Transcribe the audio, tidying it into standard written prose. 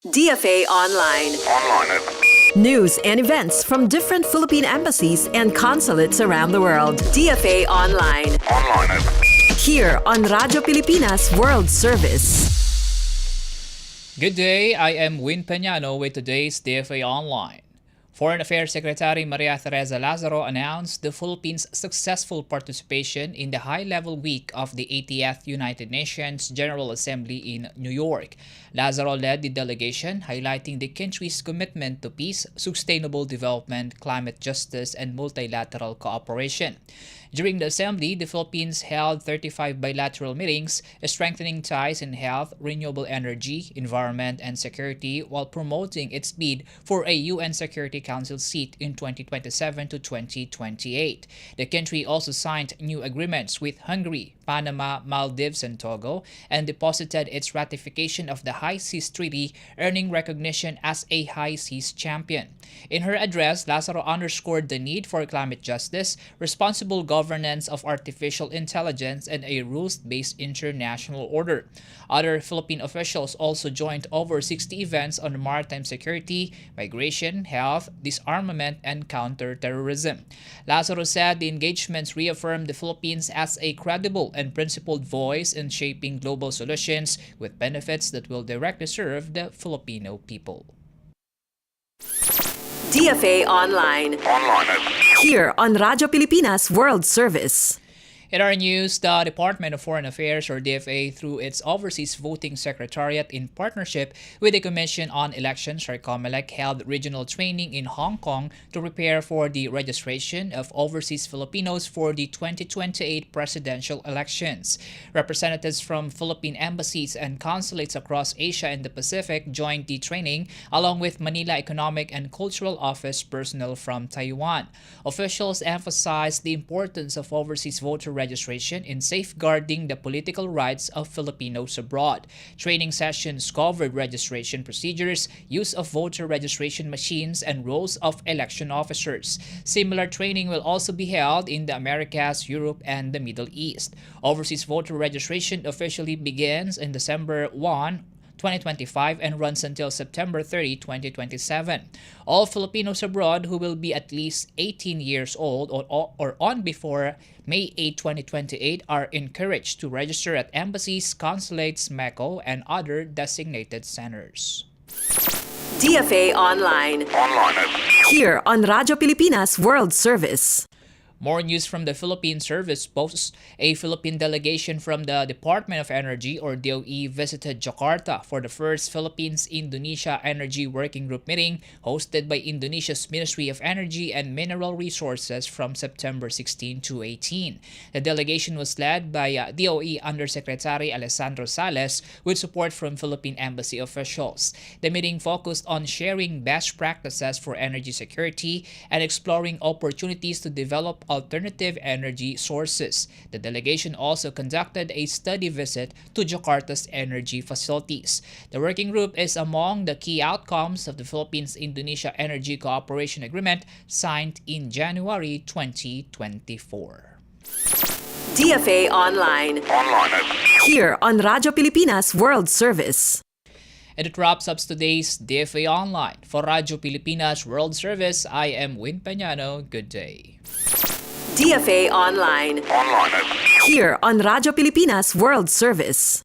DFA Online. News and events from different Philippine embassies and consulates around the world. DFA Online. Here on Radyo Pilipinas World Service. Good day, I am Win Peñano with today's DFA Online. Foreign Affairs Secretary Maria Teresa Lazaro announced the Philippines' successful participation in the high-level week of the 80th United Nations General Assembly in New York. Lazaro led the delegation, highlighting the country's commitment to peace, sustainable development, climate justice, and multilateral cooperation. During the assembly, the Philippines held 35 bilateral meetings, strengthening ties in health, renewable energy, environment, and security while promoting its bid for a UN Security Council seat in 2027 to 2028. The country also signed new agreements with Hungary, Panama, Maldives, and Togo, and deposited its ratification of the High Seas Treaty, earning recognition as a High Seas champion. In her address, Lazaro underscored the need for climate justice, responsible governance of artificial intelligence, and a rules-based international order. Other Philippine officials also joined over 60 events on maritime security, migration, health, disarmament, and counterterrorism. Lazaro said the engagements reaffirmed the Philippines as a credible and principled voice in shaping global solutions with benefits that will directly serve the Filipino people. DFA Online. Here on Radyo Pilipinas World Service. In our news, the Department of Foreign Affairs, or DFA, through its Overseas Voting Secretariat in partnership with the Commission on Elections, or COMELEC, held regional training in Hong Kong to prepare for the registration of overseas Filipinos for the 2028 presidential elections. Representatives from Philippine embassies and consulates across Asia and the Pacific joined the training, along with Manila Economic and Cultural Office personnel from Taiwan. Officials emphasized the importance of overseas voter registration in safeguarding the political rights of Filipinos abroad. Training sessions covered registration procedures, use of voter registration machines, and roles of election officers. Similar training will also be held in the Americas, Europe, and the Middle East. Overseas voter registration officially begins in December 1, 2025 and runs until September 30, 2027. All Filipinos abroad who will be at least 18 years old or on before May 8, 2028 are encouraged to register at embassies, consulates, MECO, and other designated centers. DFA Online. Here on Radyo Pilipinas World Service. More news from the Philippine Service Post. A Philippine delegation from the Department of Energy, or DOE, visited Jakarta for the first Philippines-Indonesia Energy Working Group meeting hosted by Indonesia's Ministry of Energy and Mineral Resources from September 16 to 18. The delegation was led by DOE Undersecretary Alessandro Sales with support from Philippine embassy officials. The meeting focused on sharing best practices for energy security and exploring opportunities to develop alternative energy sources. The delegation also conducted a study visit to Jakarta's energy facilities. The working group is among the key outcomes of the Philippines-Indonesia Energy Cooperation Agreement signed in January 2024. DFA Online. Here on Radyo Pilipinas World Service. And it wraps up today's DFA Online. For Radyo Pilipinas World Service, I am Win Peñano. Good day. DFA Online. Here on Radyo Pilipinas World Service.